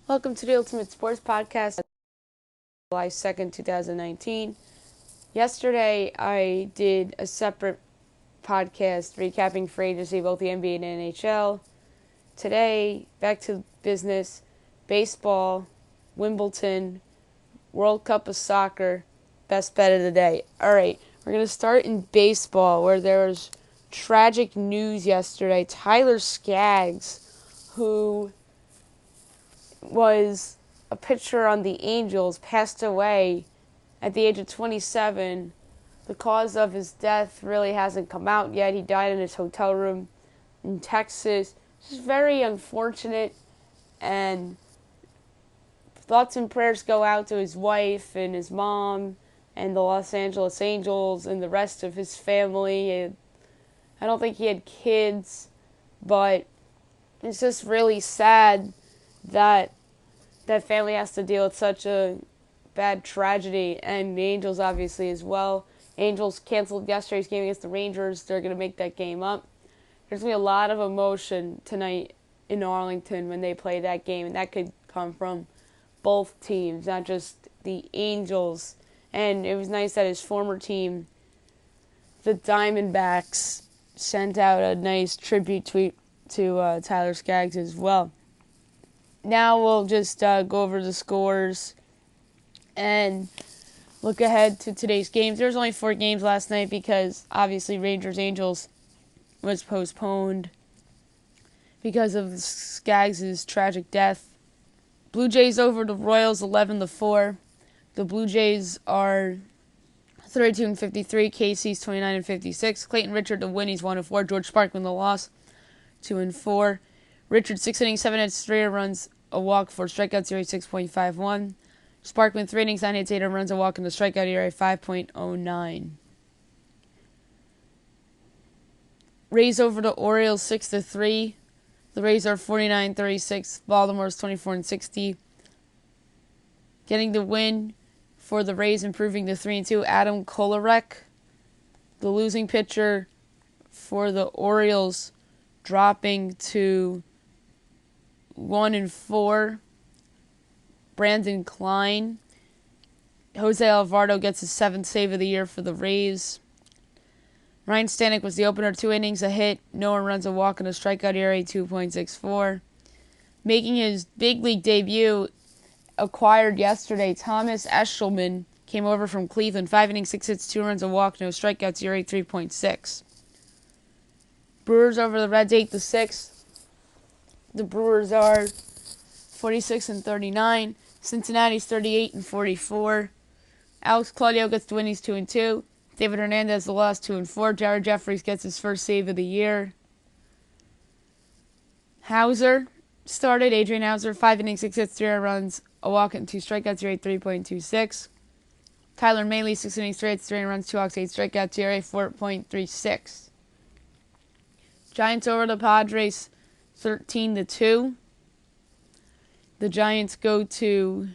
Welcome to the Ultimate Sports Podcast, July 2nd, 2019. Yesterday, I did a separate podcast recapping free agency, both the NBA and NHL. Today, back to business, baseball, Wimbelton, World Cup of Soccer, best bet of the day. All right, we're going to start in baseball, where there was tragic news yesterday. Tyler Skaggs, who was a pitcher on the Angels, passed away at the age of 27. The cause of his death really hasn't come out yet. He died in his hotel room in Texas. It's just very unfortunate, and thoughts and prayers go out to his wife and his mom and the Los Angeles Angels and the rest of his family. I don't think he had kids, but it's just really sad that that family has to deal with such a bad tragedy, and the Angels obviously as well. Angels canceled yesterday's game against the Rangers. They're going to make that game up. There's going to be a lot of emotion tonight in Arlington when they play that game, and that could come from both teams, not just the Angels. And it was nice that his former team, the Diamondbacks, sent out a nice tribute tweet to Tyler Skaggs as well. Now we'll just go over the scores and look ahead to today's games. There was only 4 games last night because obviously Rangers-Angels was postponed because of Skaggs' tragic death. Blue Jays over the Royals 11-4. The Blue Jays are 32-53. Casey's 29-56. Clayton Richard the win. He's 1-4. George Sparkman the loss 2-4. Richard 6 innings, 7 hits, 3 runs, a walk, 4 strikeouts, ERA 6.51. Sparkman 3 innings, 9 hits, 8 runs, a walk, and a strikeout, ERA 5.09. Rays over the Orioles 6-3. The Rays are 49-36. Baltimore's 24-60. Getting the win for the Rays, improving to 3-2. Adam Kolarek, the losing pitcher for the Orioles, dropping to 1-4. Brandon Klein. Jose Alvarado gets his 7th save of the year for the Rays. Ryan Stanek was the opener, 2 innings, a hit, no one runs, a walk, and a strikeout, ERA 2.64. Making his big league debut, acquired yesterday, Thomas Eshelman came over from Cleveland, 5 innings, 6 hits, 2 runs, a walk, no strikeouts, ERA 3.6. Brewers over the Reds 8-6. The Brewers are 46-39. Cincinnati's 38-44. Alex Claudio gets the win. He's 2-2. David Hernandez the loss 2-4. Jared Jeffries gets his first save of the year. Hauser started. Adrian Hauser 5 innings, 6 hits, 3 runs, a walk, and 2 strikeouts. ERA 3.26. Tyler Mahle 6 innings, 3 hits, 3 runs, 2 walks, 8 strikeouts. ERA 4.36. Giants over the Padres 13-2. The Giants go to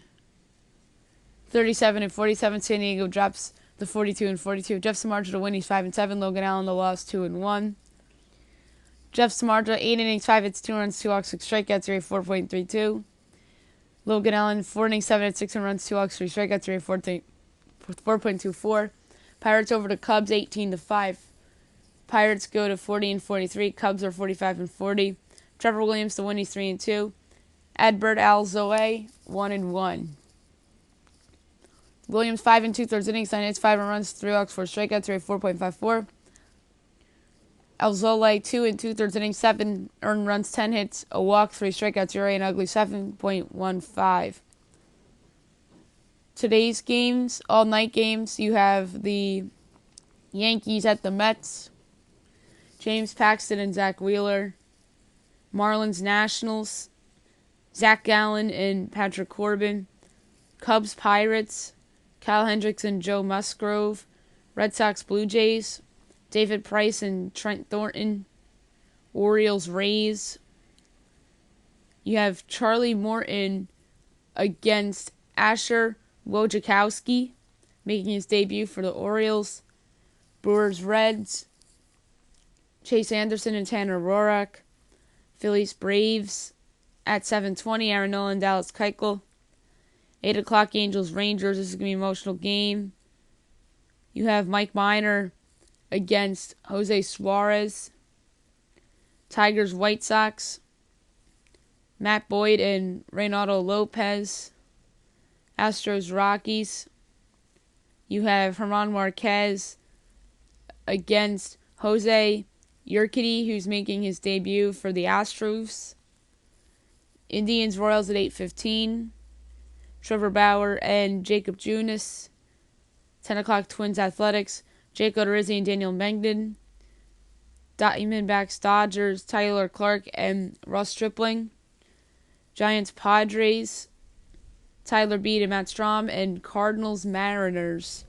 37-47. San Diego drops the 42-42. Jeff Samardzija to win. He's 5-7. Logan Allen the loss 2-1. Jeff Samardzija 8 innings, 5 hits, 2 runs, 2 walks, 6 strikeouts. ERA 4.32. Logan Allen 4 innings, 7 hits, 6 runs, 2 walks, 3 strikeouts. ERA 4.24. Pirates over the Cubs 18-5. Pirates go to 40-43. Cubs are 45-40. Trevor Williams to win. He's 3-2. Adbert Alzolay 1-1. Williams 5 2/3 innings, 9 hits, 5 runs, 3 walks, 4 strikeouts, ERA 4.54. Alzolay 2 2/3 innings, 7 earned runs, 10 hits, a walk, 3 strikeouts, ERA an ugly 7.15. Today's games, all night games, you have the Yankees at the Mets. James Paxton and Zach Wheeler. Marlins Nationals. Zach Gallen and Patrick Corbin. Cubs Pirates. Kyle Hendricks and Joe Musgrove. Red Sox Blue Jays. David Price and Trent Thornton. Orioles Rays. You have Charlie Morton against Asher Wojciechowski, making his debut for the Orioles. Brewers Reds. Chase Anderson and Tanner Roark. Phillies Braves. at 7:20. Aaron Nola and Dallas Keuchel. 8 o'clock, Angels Rangers. This is going to be an emotional game. You have Mike Minor against Jose Suarez. Tigers White Sox. Matt Boyd and Reynaldo Lopez. Astros Rockies. You have Herman Marquez against Jose Urquidy, who's making his debut for the Astros. Indians Royals at 8:15. Trevor Bauer and Jacob Junis. 10 o'clock, Twins Athletics. Jake Odorizzi and Daniel Mengden. Diamondbacks Dodgers, Tyler Clark and Ross Stripling. Giants Padres. Tyler Beede and Matt Strom. And Cardinals Mariners.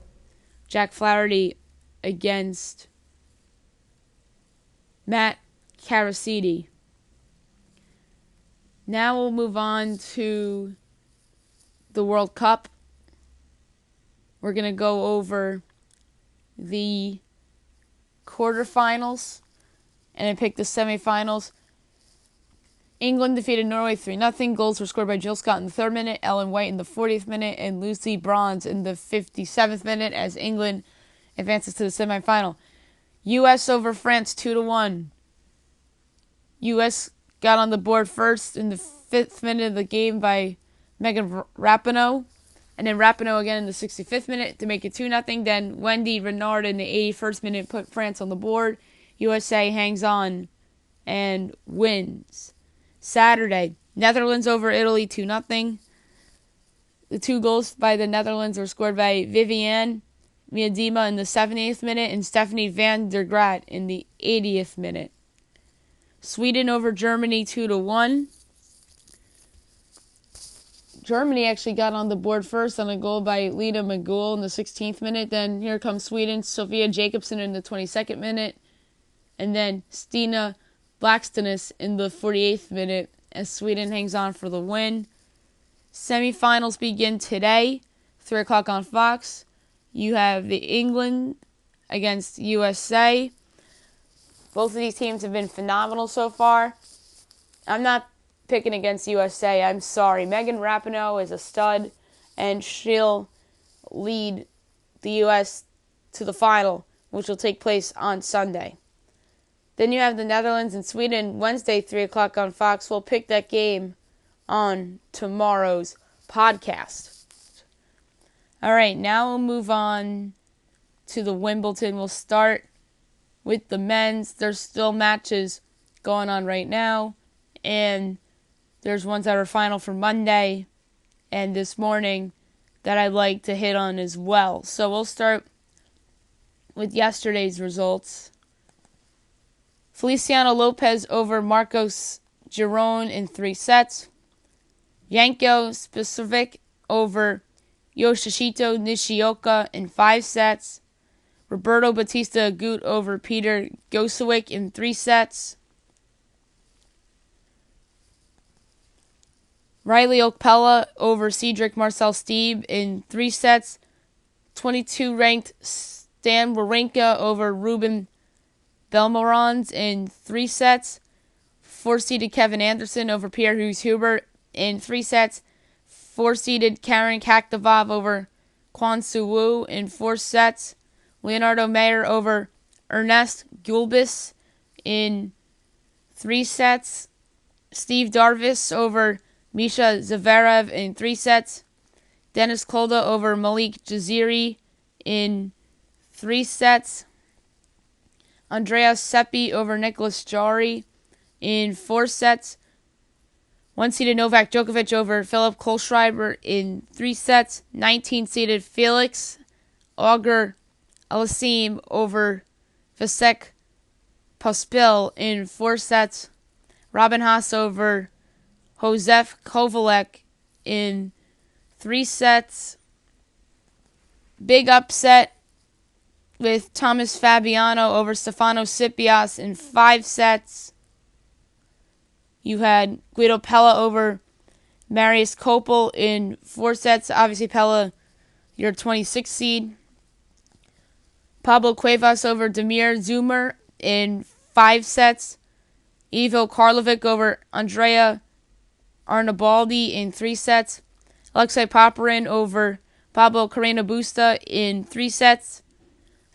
Jack Flaherty against Matt Caracidi. Now we'll move on to the World Cup. We're going to go over the quarterfinals and then pick the semifinals. England defeated Norway 3-0. Goals were scored by Jill Scott in the 3rd minute, Ellen White in the 40th minute, and Lucy Bronze in the 57th minute as England advances to the semifinal. U.S. over France 2-1. U.S. got on the board first in the 5th minute of the game by Megan Rapinoe. And then Rapinoe again in the 65th minute to make it 2-0. Then Wendy Renard in the 81st minute put France on the board. USA hangs on and wins. Saturday, Netherlands over Italy 2-0. The 2 goals by the Netherlands were scored by Viviane Miedema in the 70th minute and Stephanie van der Graat in the 80th minute. Sweden over Germany 2-1. Germany actually got on the board first on a goal by Lena Magul in the 16th minute. Then here comes Sweden, Sofia Jacobsen in the 22nd minute. And then Stina Blackstenius in the 48th minute as Sweden hangs on for the win. Semifinals begin today, 3 o'clock on Fox. You have the England against USA. Both of these teams have been phenomenal so far. I'm not picking against USA. I'm sorry. Megan Rapinoe is a stud, and she'll lead the U.S. to the final, which will take place on Sunday. Then you have the Netherlands and Sweden Wednesday, 3 o'clock on Fox. We'll pick that game on tomorrow's podcast. All right, now we'll move on to the Wimbelton. We'll start with the men's. There's still matches going on right now, and there's ones that are final for Monday and this morning that I'd like to hit on as well. So we'll start with yesterday's results. Feliciano Lopez over Marcos Giron in 3 sets. Yanko Spisovic over Yoshihito Nishioka in 5 sets. Roberto Batista Agut over Peter Gosewicz in 3 sets. Riley Okpella over Cedric Marcel Stebe in 3 sets. 22-ranked Stan Wawrinka over Ruben Belmorons in 3 sets. 4-seeded Kevin Anderson over Pierre Hughes-Hubert in 3 sets. 4-seeded Karen Kakdavov over Kwon Soo Woo in 4 sets. Leonardo Mayer over Ernest Gulbis in 3 sets. Steve Darvis over Misha Zverev in 3 sets. Dennis Kolda over Malik Jaziri in 3 sets. Andreas Seppi over Nicholas Jarry in 4 sets. 1-seeded Novak Djokovic over Philip Kohlschreiber in 3 sets. 19-seeded Felix Auger Aliassime over Vasek Pospisil in 4 sets. Robin Haas over Josef Kovalek in 3 sets. Big upset with Thomas Fabiano over Stefano Tsitsipas in 5 sets. You had Guido Pella over Marius Kopel in 4 sets. Obviously, Pella, your 26th seed. Pablo Cuevas over Damir Zoomer in 5 sets. Ivo Karlovic over Andrea Arnabaldi in 3 sets. Alexei Popyrin over Pablo Carreno Busta in 3 sets.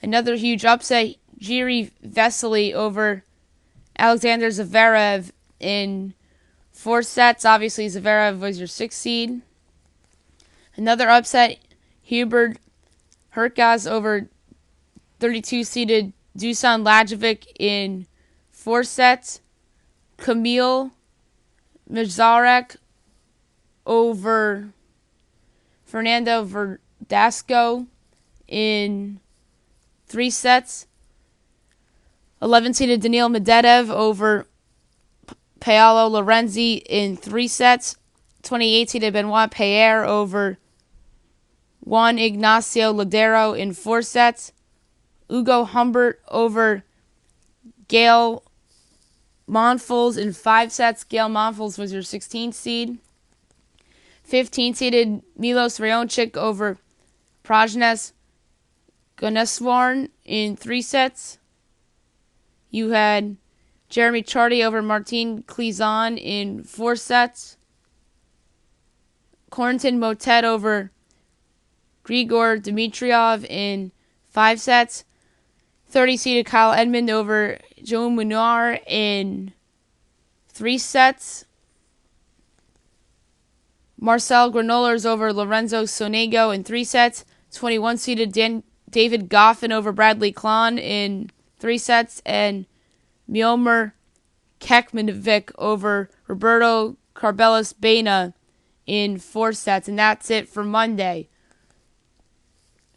Another huge upset, Jiri Vesely over Alexander Zverev in 4 sets. Obviously, Zverev was your 6th seed. Another upset, Hubert Hurkacz over 32-seeded Dusan Lajovic in 4 sets. Kamil Mizarek over Fernando Verdasco in 3 sets. 11-seeded Daniil Medvedev over Paolo Lorenzi in 3 sets. 28-seeded Benoit Paire over Juan Ignacio Lodero in 4 sets. Ugo Humbert over Gael Monfils in 5 sets. Gael Monfils was your 16th seed. 15-seeded Milos Raonic over Prajnes Gunneswaran in 3 sets. You had Jeremy Chardy over Martin Klizan in 4 sets. Corentin Moutet over Grigor Dimitrov in 5 sets. 30-seeded Kyle Edmund over Joe Munar in 3 sets. Marcel Granollers over Lorenzo Sonego in 3 sets. 21-seeded David Goffin over Bradley Klon in 3 sets. And Miomir Kekmanovic over Roberto Carbelis Baena in 4 sets. And that's it for Monday.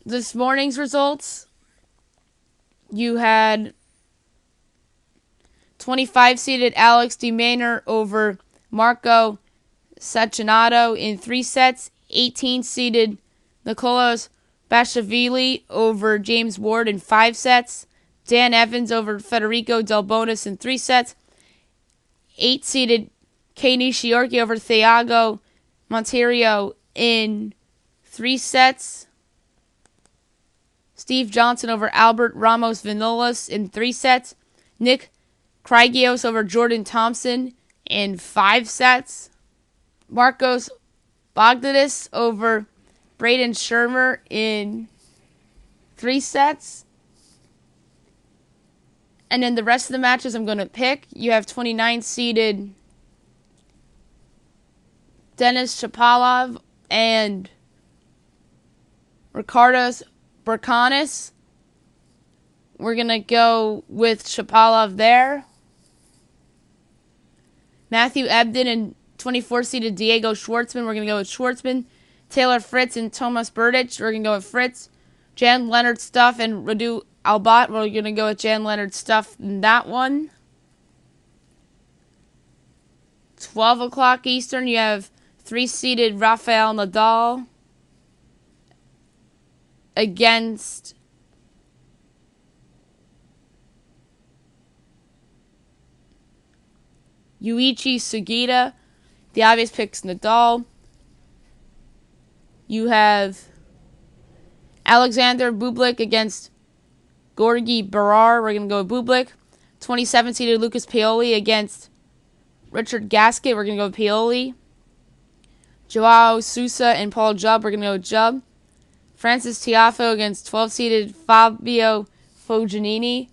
This morning's results, you had 25-seeded Alex de Minaur over Marco Sacchinato in 3 sets. 18-seeded Nicolas Basilashvili over James Ward in 5 sets. Dan Evans over Federico Delbonis in 3 sets. 8-seeded Kei Nishioka over Thiago Monteiro in 3 sets. Steve Johnson over Albert Ramos Vinolas in 3 sets. Nick Kyrgios over Jordan Thompson in 5 sets. Marcos Bogdanis over Braden Shermer in 3 sets. And then the rest of the matches I'm going to pick. You have 29-seeded Denis Shapovalov and Ricardos Berkanis. We're going to go with Shapovalov there. Matthew Ebden and 24-seeded Diego Schwartzman. We're going to go with Schwartzman. Taylor Fritz and Thomas Berdych. We're going to go with Fritz. Jan Leonard Stuff and Radu Albat. We're going to go with Jan Leonard Stuff in that one. 12 o'clock Eastern, you have 3-seeded Rafael Nadal against Yuichi Sugita. The obvious pick's Nadal. You have Alexander Bublik against Gorgi Barar. We're going to go with Bublik. 27-seeded Lucas Paoli against Richard Gasquet. We're going to go with Paoli. Joao Sousa and Paul Jubb. We're going to go with Jubb. Francis Tiafoe against 12-seeded Fabio Fognini.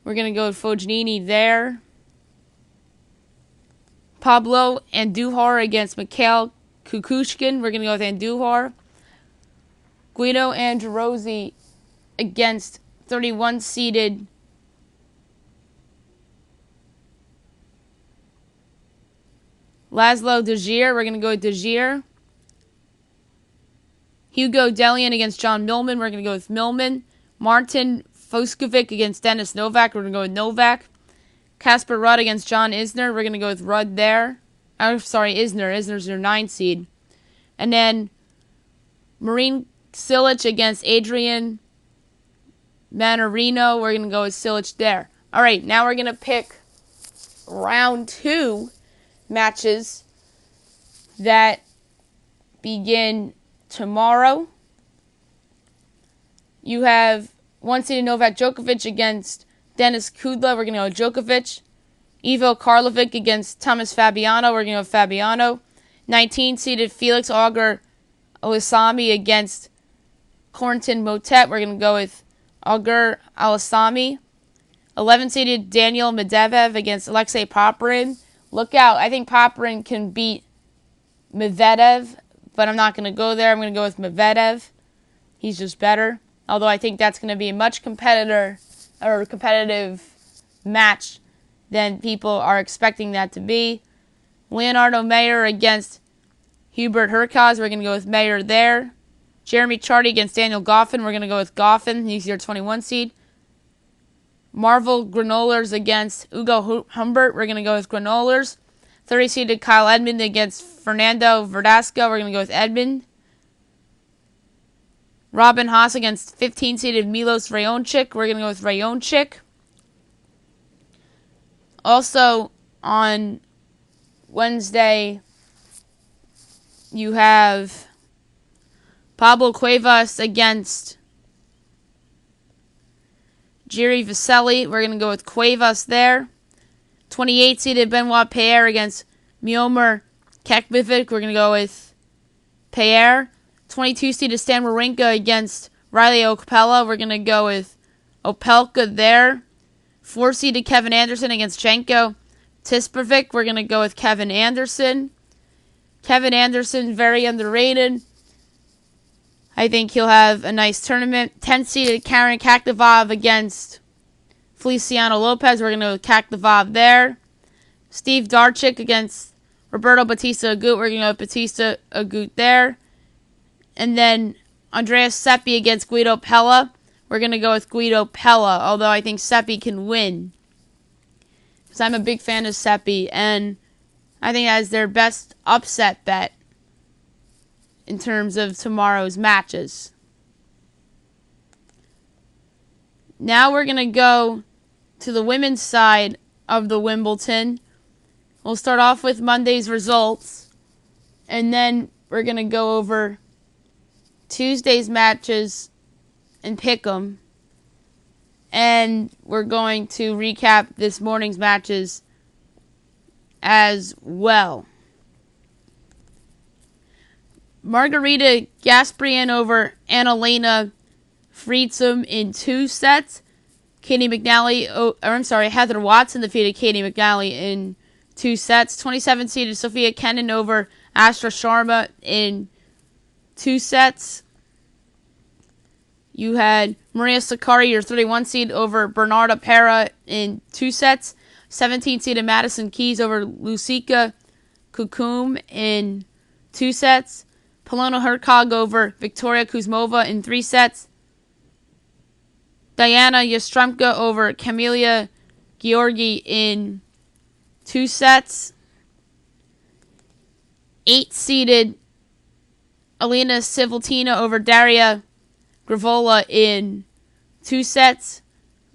We're going to go with Fognini there. Pablo Andujar against Mikhail Kukushkin. We're going to go with Andujar. Guido Androzzi against 31-seeded Laszlo Dezir. We're going to go with Dezir. Hugo Delian against John Millman. We're going to go with Millman. Martin Foskovic against Dennis Novak. We're going to go with Novak. Casper Rudd against John Isner. We're going to go with Rudd there. I'm sorry, Isner. Isner's your 9 seed. And then Marin Cilic against Adrian Manarino. We're going to go with Cilic there. All right, now we're going to pick round 2 matches that begin tomorrow. You have 1-seeded Novak Djokovic against Denis Kudla. We're going to go with Djokovic. Ivo Karlovic against Thomas Fabiano. We're going to go with Fabiano. 19-seeded Felix Auger Olasami against Corentin Motet. We're going to go with Auger Olasami. 11-seeded Daniel Medvedev against Alexei Popyrin. Look out. I think Popyrin can beat Medvedev, but I'm not going to go there. I'm going to go with Medvedev. He's just better. Although I think that's going to be a much competitive match than people are expecting that to be. Leonardo Mayer against Hubert Hurkacz. We're going to go with Mayer there. Jeremy Chardy against Daniel Goffin. We're going to go with Goffin. He's your 21 seed. Marvel Granollers against Ugo Humbert. We're going to go with Granollers. 30-seeded Kyle Edmund against Fernando Verdasco. We're going to go with Edmund. Robin Haas against 15-seeded Milos Raonic. We're going to go with Raonic. Also, on Wednesday, you have Pablo Cuevas against Jiri Vasily. We're going to go with Cuevas there. 28-seeded Benoit Paire against Miomir Kekmanovic. We're going to go with Paire. 22-seeded Stan Wawrinka against Riley Opelka. We're going to go with Opelka there. 4-seeded Kevin Anderson against Jenko Tispervic. We're going to go with Kevin Anderson. Kevin Anderson, very underrated. I think he'll have a nice tournament. 10-seeded Karen Kakdavov against Feliciano Lopez. We're going to go with Kakdavov there. Steve Darchik against Roberto Batista Agut. We're going to go with Batista Agut there. And then Andreas Seppi against Guido Pella. We're going to go with Guido Pella, although I think Seppi can win. Because I'm a big fan of Seppi, and I think that is their best upset bet in terms of tomorrow's matches. Now we're going to go to the women's side of the Wimbelton. We'll start off with Monday's results, and then we're going to go over Tuesday's matches and pick them. And we're going to recap this morning's matches as well. Margarita Gasparyan over Annalena Friedsam in 2 sets. Heather Watson defeated Katie McNally in 2 sets. 27-seeded Sophia Kenin over Astra Sharma in 2 sets. You had Maria Sakkari, your 31 seed, over Bernarda Pera in 2 sets. 17-seeded Madison Keys over Lucika Kukum in 2 sets. Polona Hercog over Victoria Kuzmova in 3 sets. Diana Yastremka over Camelia Georgi in 2 sets. 8-seeded Alina Civiltina over Daria Gravola in 2 sets.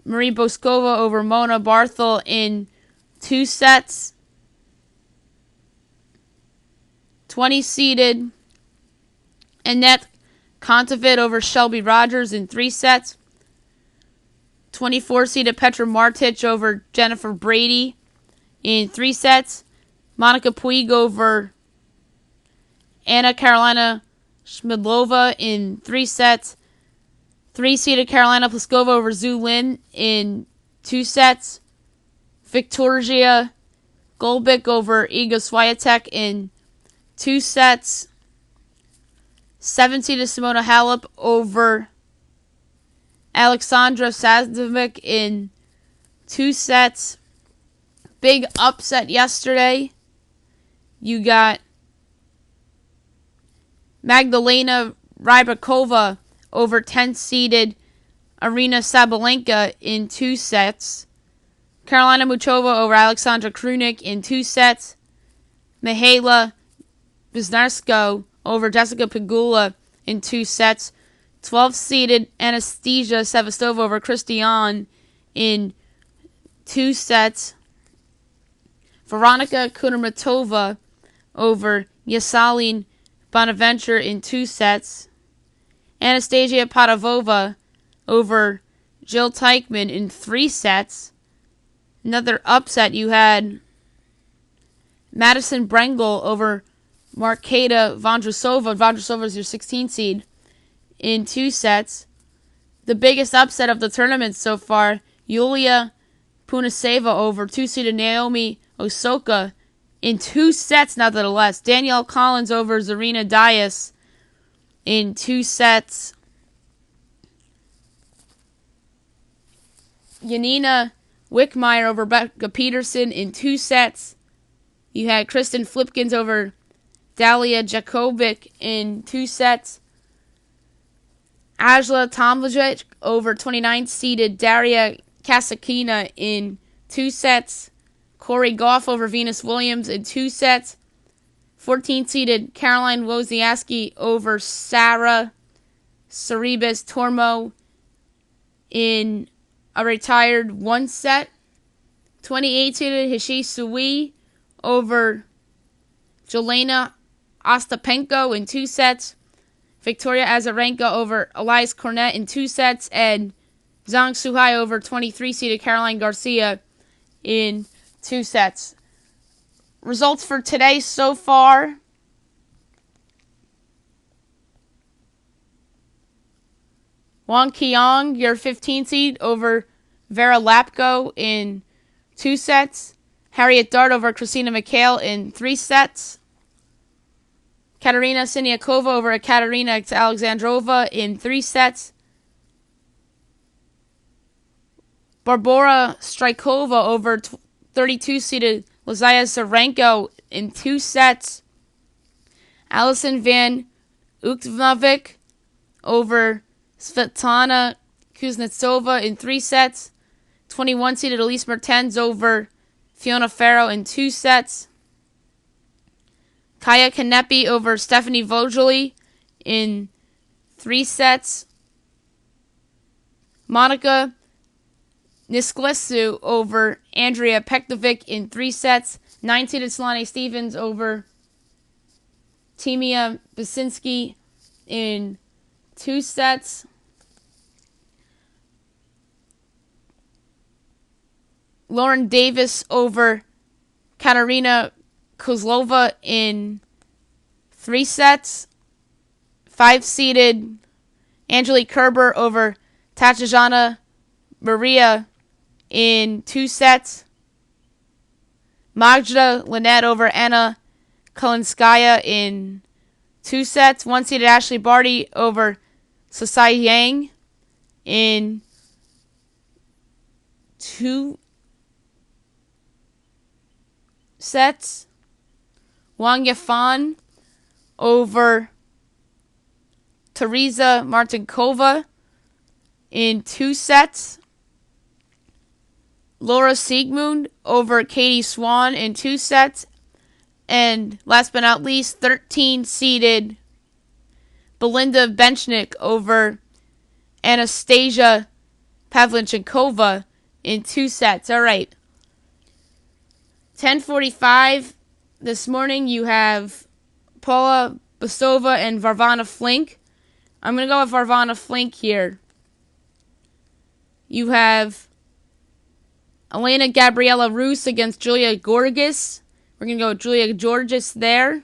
Marie Boskova over Mona Barthel in 2 sets. 20-seeded Annette Kontaveit over Shelby Rogers in 3 sets. 24-seeded Petra Martic over Jennifer Brady in 3 sets. Monica Puig over Anna Carolina Shmidlova in 3 sets. 3-seeded Carolina Pliskova over Zhu Lin in 2 sets. Victoria Golbic over Iga Swiatek in 2 sets. 7-seeded Simona Halep over Alexandra Sazdovic in 2 sets. Big upset yesterday. You got Magdalena Rybakova over 10-seeded Arina Sabalenka in 2 sets. Karolina Muchova over Alexandra Krunic in 2 sets. Mihaela Wisniewska over Jessica Pegula in 2 sets. 12-seeded Anastasia Sevastova over Christian in 2 sets. Veronika Kudermetova over Yasalin Bonaventure in 2 sets. Anastasia Padavova over Jill Teichmann in 3 sets. Another upset, you had Madison Brengel over Marketa Vondrasova. Vondrasova is your 16 seed in 2 sets. The biggest upset of the tournament so far, Yulia Punaseva over 2-seeded Naomi Osaka in 2 sets, nevertheless. Danielle Collins over Zarina Dias in 2 sets. Yanina Wickmeyer over Becca Peterson in 2 sets. You had Kristen Flipkins over Dalia Jakovic in 2 sets. Ajla Tomljic over 29th-seeded Daria Kasakina in 2 sets. Corey Goff over Venus Williams in 2 sets. 14th-seeded Caroline Wozniacki over Sarah Cerebus Tormo in a retired 1 set. 28th-seeded Hishi Sui over Jelena Ostapenko in 2 sets. Victoria Azarenka over Elias Cornet in 2 sets. And Zhang Suhai over 23-seeded Caroline Garcia in 2 sets. Results for today so far. Wang Qiang, your 15 seed, over Vera Lapko in 2 sets. Harriet Dart over Christina McHale in 3 sets. Katerina Siniakova over Katerina Alexandrova in 3 sets. Barbora Strykova over 32-seeded Lazaya Zarenko in 2 sets. Allison Van Uktvavik over Svetlana Kuznetsova in 3 sets. 21-seeded Elise Mertens over Fiona Ferro in 2 sets. Kaya Kanepi over Stephanie Vogeli in 3 sets. Monica Nisklescu over Andrea Pektovic in 3 sets. 9-seeded Solane Stevens over Timea Basinski in 2 sets. Lauren Davis over Katarina Kozlova in 3 sets. 5-seeded Angelique Kerber over Tatiana Maria in 2 sets. Magda Linette over Anna Kalinskaya in 2 sets. 1-seeded Ashley Barty over Sasai Yang in 2 sets. Wang Yafan over Teresa Martinkova in 2 sets. Laura Siegmund over Katie Swan in 2 sets. And last but not least, 13-seeded Belinda Benchnik over Anastasia Pavlyuchenkova in 2 sets. All right. 10:45 this morning, you have Paula Basova and Varvana Flink. I'm going to go with Varvana Flink here. You have Elena Gabriela Roos against Julia Gorgas. We're going to go with Julia Gorgas there.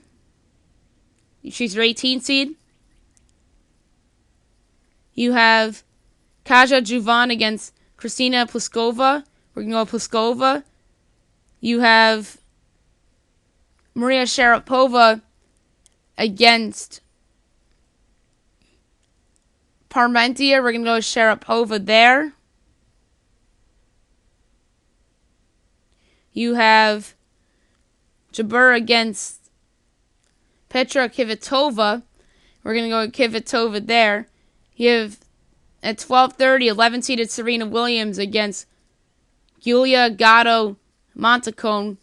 She's your 18 seed. You have Kaja Juvan against Kristina Pliskova. We're going to go with Pliskova. You have Maria Sharapova against Parmentier. We're going to go with Sharapova there. You have Jabeur against Petra Kvitova. We're going to go with Kvitova there. You have at 12:30, 11-seeded Serena Williams against Giulia Gatto Montacone.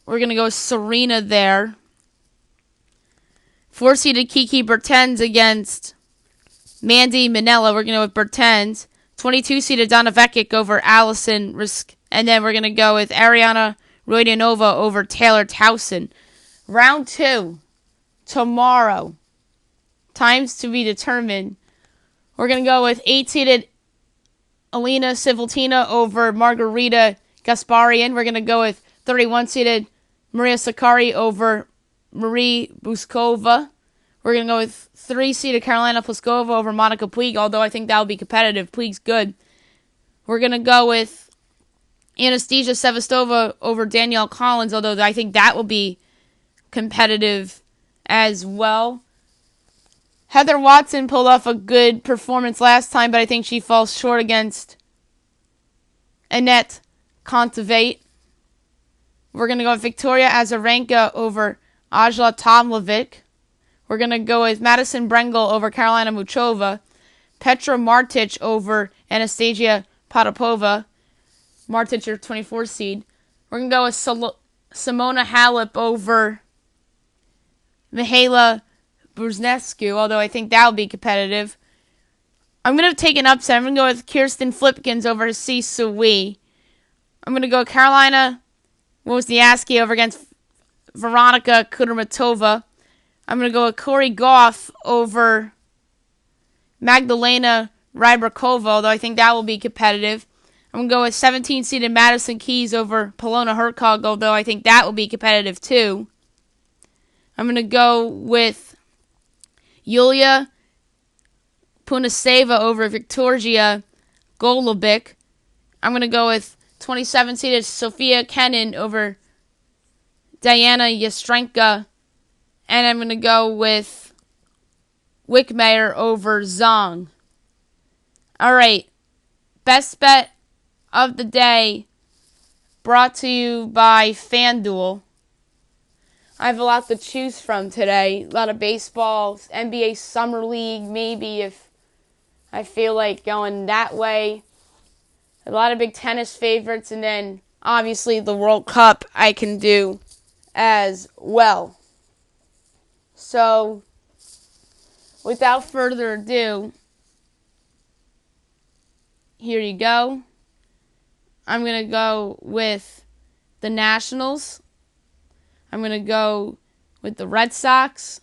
We're going to go with Serena there. 4-seeded Kiki Bertens against Mandy Minella. We're going to go with Bertens. 22-seeded Donna Vekic over Allison Risk. And then we're going to go with Ariana Rodionova over Taylor Towson. Round 2, tomorrow. Times to be determined. We're going to go with 8-seeded Alina Civiltina over Margarita Gasparian. We're going to go with 31-seeded Maria Sakkari over Marie Buskova. We're going to go with 3-seeded Carolina Pliskova over Monica Puig, although I think that will be competitive. Puig's good. We're going to go with Anastasia Sevastova over Danielle Collins, although I think that will be competitive as well. Heather Watson pulled off a good performance last time, but I think she falls short against Annette Kontaveit. We're going to go with Victoria Azarenka over Ajla Tomljenovic. We're going to go with Madison Brengel over Karolina Muchova. Petra Martic over Anastasia Potapova. Martic, your 24 seed. We're going to go with Simona Halep over Mihaela Brzezinski, although I think that will be competitive. I'm going to take an upset. I'm going to go with Kirsten Flipkens over Sisu Wee. I'm going to go Carolina Wozniacki over against Veronika Kudermetova. I'm going to go with Corey Goff over Magdalena Rybakova, although I think that will be competitive. I'm going to go with 17-seeded Madison Keys over Polona Hercog, although I think that will be competitive too. I'm going to go with Yulia Punaseva over Victoria Golubic. I'm going to go with 27-seeded Sofia Kenin over Diana Yastrenka. And I'm going to go with Wickmeyer over Zhang. All right. Best bet of the day brought to you by FanDuel. I have a lot to choose from today. A lot of baseball, NBA Summer League, maybe if I feel like going that way. A lot of big tennis favorites, and then obviously the World Cup I can do as well. So, without further ado, here you go. I'm going to go with the Nationals. I'm going to go with the Red Sox.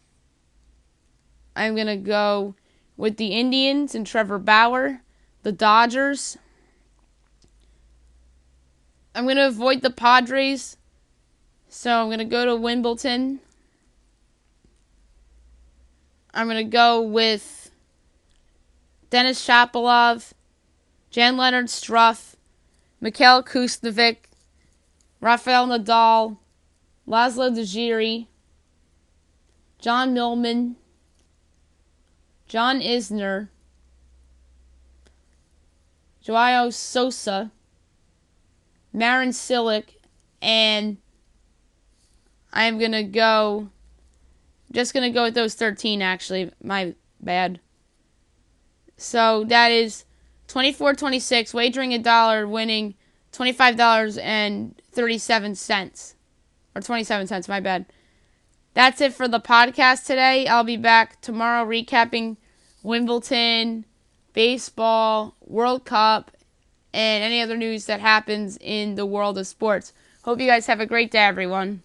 I'm going to go with the Indians and Trevor Bauer, the Dodgers. I'm going to avoid the Padres, so I'm going to go to Wimbelton. I'm going to go with Dennis Shapovalov, Jan-Leonard Struff, Mikhail Kuznovic, Rafael Nadal, Laszlo Djiri, John Millman, John Isner, Joao Sosa, Marin Cilic, and I'm going to go with those 13 actually. My bad. So that is 24-26, wagering $1, winning $25.37. Or 27 cents, my bad. That's it for the podcast today. I'll be back tomorrow recapping Wimbledon, baseball, World Cup, and any other news that happens in the world of sports. Hope you guys have a great day, everyone.